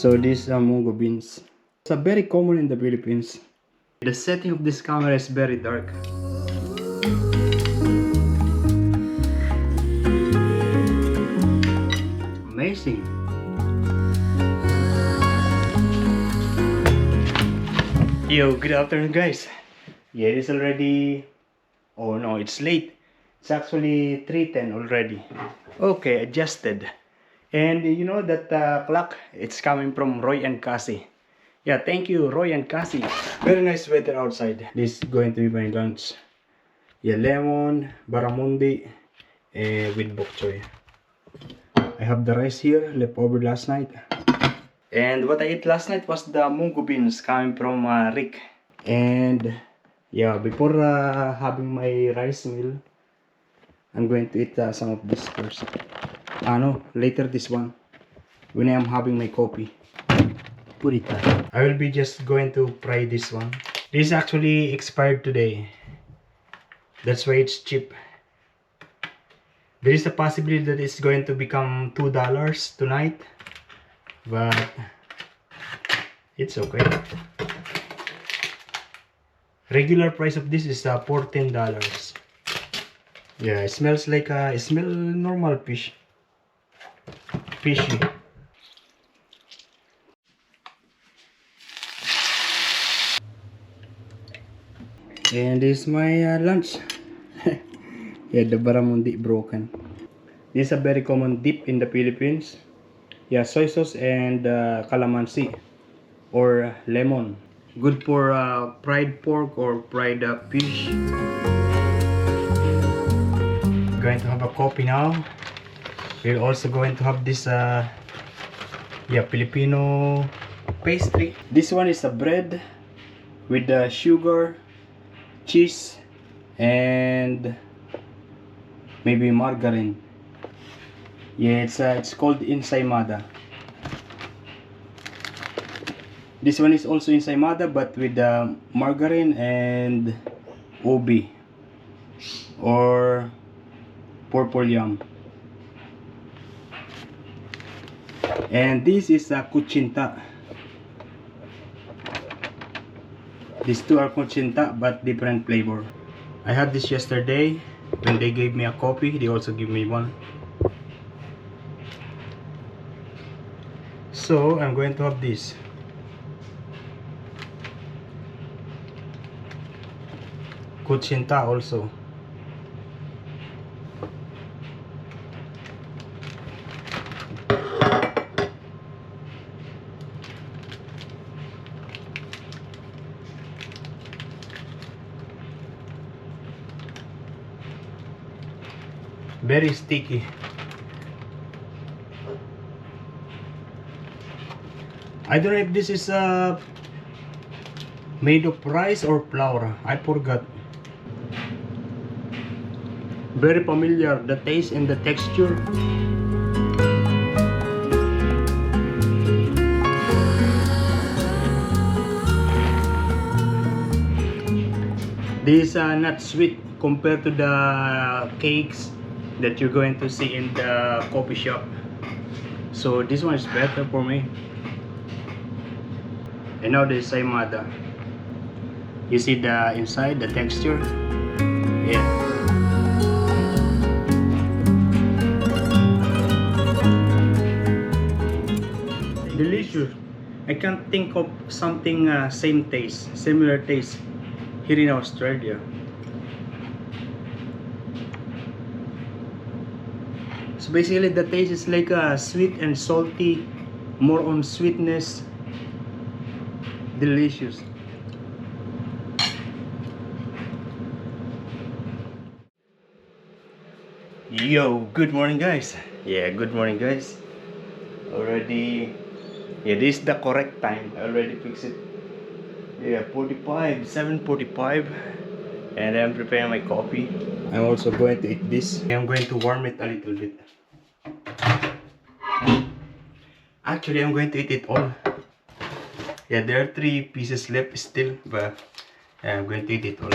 So these are mungo beans. It's very common in the Philippines. The setting of this camera is very dark. Amazing. Yo, good afternoon guys. Yeah, it is already, oh no, it's late. It's actually 3:10 already. Okay, adjusted. And you know that clock, it's coming from Roy and Cassie. Yeah, thank you Roy and Cassie. Very nice weather outside. This is going to be my lunch. Yeah, lemon, barramundi, with bok choy. I have the rice here, left over last night. And what I ate last night was the mungo beans coming from Rick. And yeah, before having my rice meal, I'm going to eat some of this first. No, later this one, when I am having my coffee. Put it down. I will be just going to fry this one. This actually expired today. That's why it's cheap. There is a possibility that it's going to become $2 tonight, but it's okay. Regular price of this is $14. Yeah, it smells like it smells normal fish. Fishy. And this is my lunch. Yeah, the barramundi broken. This is a very common dip in the Philippines. Yeah, soy sauce and calamansi or lemon. Good for fried pork or fried fish. Going to have a coffee now. We're also going to have this yeah, Filipino pastry. This one is a bread with sugar, cheese, and maybe margarine. Yeah, it's called ensaymada. This one is also ensaymada, but with margarine and ubi or purple yam. And this is a kuchinta. These two are kuchinta but different flavor. I had this yesterday when they gave me a coffee. They also give me one. So I'm going to have this. Kuchinta also. Very sticky. I don't know if this is made of rice or flour. I forgot. Very familiar, the taste and the texture. This is not sweet compared to the cakes that you're going to see in the coffee shop. So this one is better for me. And now the ensaymada. You see the inside, the texture? Yeah. Delicious. I can't think of something same taste, similar taste here in Australia. So basically the taste is like sweet and salty, more on sweetness. Delicious. Yo, good morning guys. Yeah, good morning guys. Already, yeah, this is the correct time. I already fixed it. Yeah, 7:45, and I'm preparing my coffee. I'm also going to eat this. I'm going to warm it a little bit. Actually, I'm going to eat it all. Yeah, there are 3 pieces left still, but I'm going to eat it all.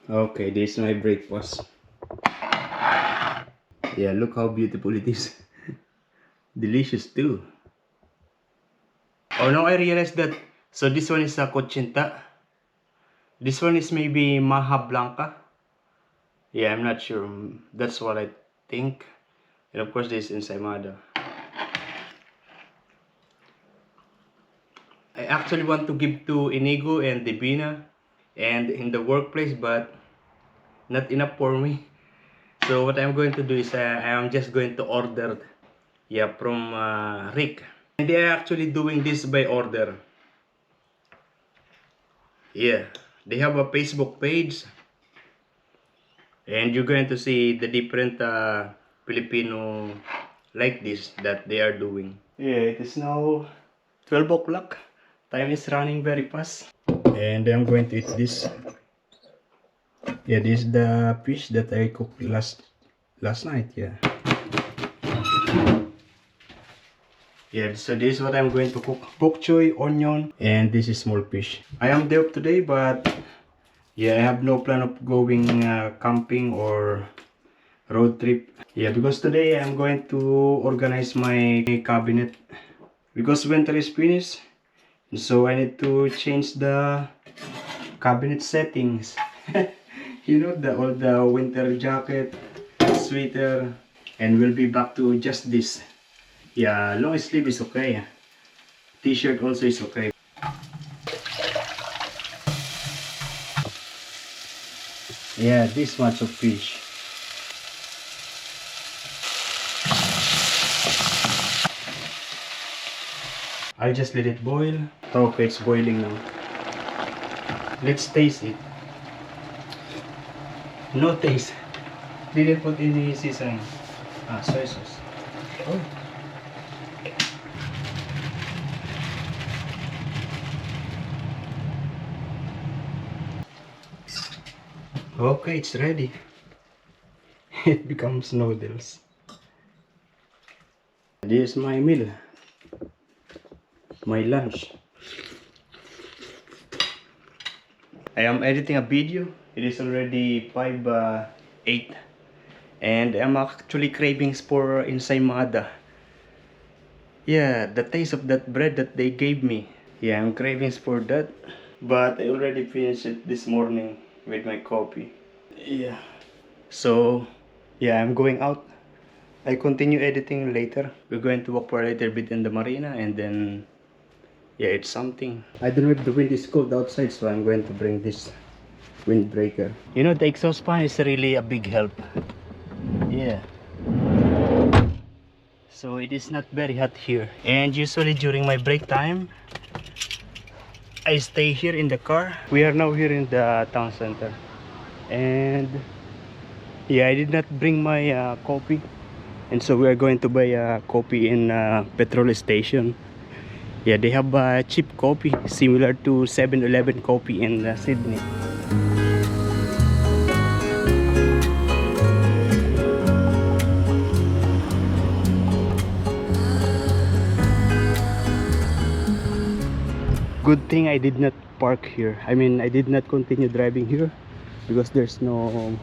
Okay, this is my breakfast. Yeah, look how beautiful it is. Delicious too. Oh, now I realized that. So this one is a Cochinta. This one is maybe Maha Blanca. Yeah, I'm not sure. That's what I think. And of course, this is ensaymada. I actually want to give to Inigo and Divina and in the workplace, but not enough for me. So what I'm going to do is I'm just going to order, yeah, from Rick. And they are actually doing this by order. Yeah, they have a Facebook page, and you're going to see the different Filipino like this that they are doing. Yeah, it is now 12 o'clock. Time is running very fast. And I'm going to eat this. Yeah, this is the fish that I cooked last night. Yeah. Yeah, so this is what I'm going to cook. Bok choy, onion, and this is small fish. I am day off today, but yeah, I have no plan of going camping or road trip. Yeah, because today I'm going to organize my cabinet. Because winter is finished, so I need to change the cabinet settings. You know, all the winter jacket, sweater, and we'll be back to just this. Yeah, long sleeve is okay. T-shirt also is okay. Yeah, this much of fish. I'll just let it boil. Okay, it's boiling now. Let's taste it. No taste. Didn't put any seasoning. Soy sauce. Oh. Okay, it's ready. It becomes noodles. This is my meal. My lunch. I am editing a video. It is already 5:08, and I'm actually cravings for ensaymada. Yeah, the taste of that bread that they gave me. Yeah, I'm cravings for that. But I already finished it this morning with my coffee. Yeah. So, yeah, I'm going out. I continue editing later. We're going to walk for a little bit in the marina, and then yeah, it's something. I don't know if the wind is cold outside, so I'm going to bring this windbreaker. You know, the exhaust fan is really a big help. Yeah. So it is not very hot here. And usually during my break time, I stay here in the car. We are now here in the town center. And yeah, I did not bring my coffee. And so we are going to buy a coffee in a petrol station. Yeah, they have cheap coffee similar to 7-Eleven coffee in Sydney. Good thing I did not park here. I mean, I did not continue driving here because there's no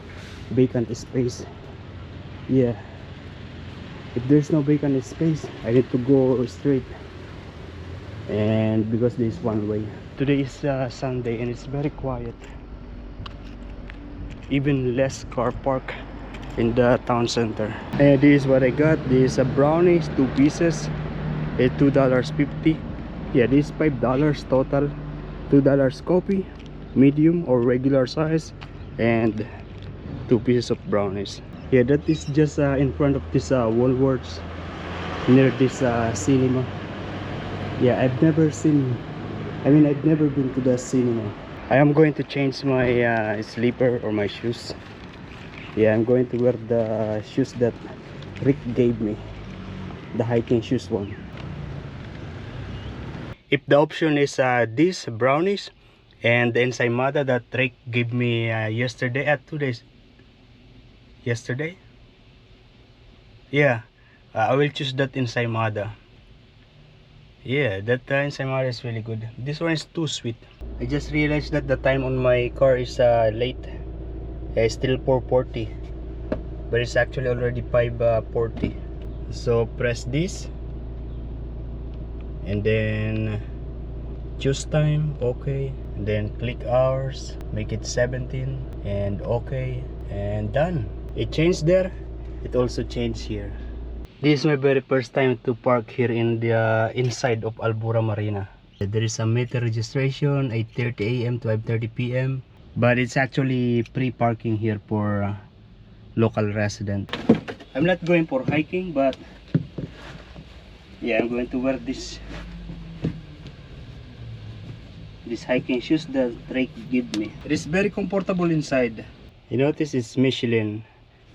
vacant space. Yeah, if there's no vacant space, I need to go straight. And because there is one way. Today is Sunday and it's very quiet. Even less car park in the town center. And this is what I got. This is a brownies, 2 pieces, $2.50. Yeah, this is $5 total. $2 coffee, medium or regular size, and 2 pieces of brownies. Yeah, that is just in front of this Woolworths, near this cinema. Yeah, I've never been to the cinema. I am going to change my slipper or my shoes. Yeah, I'm going to wear the shoes that Rick gave me, the hiking shoes one. If the option is this brownies and the ensaymada that Rick gave me yesterday at 2 days yesterday, yeah, I will choose that ensaymada. Yeah, that ensaymada is really good. This one is too sweet. I just realized that the time on my car is late. It's still 4:40. but it's actually already 5:40. So press this and then choose time, okay, and then click hours, make it 17 and okay, and done. It changed there, it also changed here. This is my very first time to park here in the inside of Albura Marina. There is a meter registration, 8:30 a.m. to 5:30 p.m. but it's actually pre-parking here for local resident. I'm not going for hiking, but yeah, I'm going to wear this hiking shoes that Drake gave me. It is very comfortable inside. You notice it's Michelin.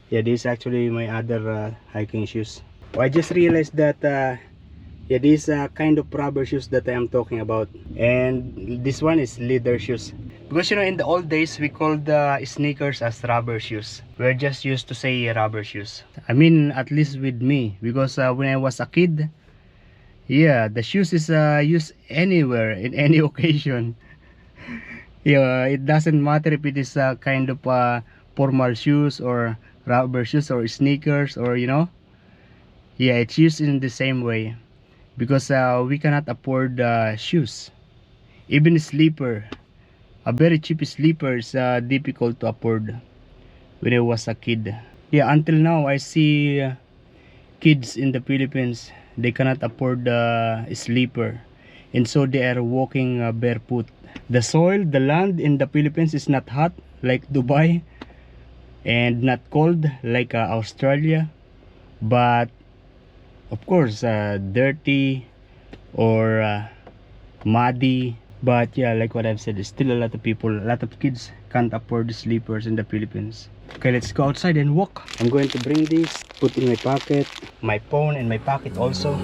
Yeah, this is actually my other hiking shoes. I just realized that yeah, these kind of rubber shoes that I am talking about, and this one is leather shoes. Because you know, in the old days we called sneakers as rubber shoes. We're just used to say rubber shoes. I mean, at least with me, because when I was a kid, yeah, the shoes is used anywhere in any occasion. Yeah, it doesn't matter if it is kind of formal shoes or rubber shoes or sneakers, or you know, yeah, it's used in the same way. Because we cannot afford shoes, even sleeper. A very cheap sleeper is difficult to afford when I was a kid. Yeah, until now I see kids in the Philippines, they cannot afford a sleeper, and so they are walking barefoot. The soil, the land in the Philippines is not hot like Dubai, and not cold like Australia, but of course dirty or muddy. But yeah, like what I've said, there's still a lot of people, a lot of kids can't afford the sleepers in the Philippines. Okay, let's go outside and walk. I'm going to bring this, put in my pocket, my phone in my pocket also.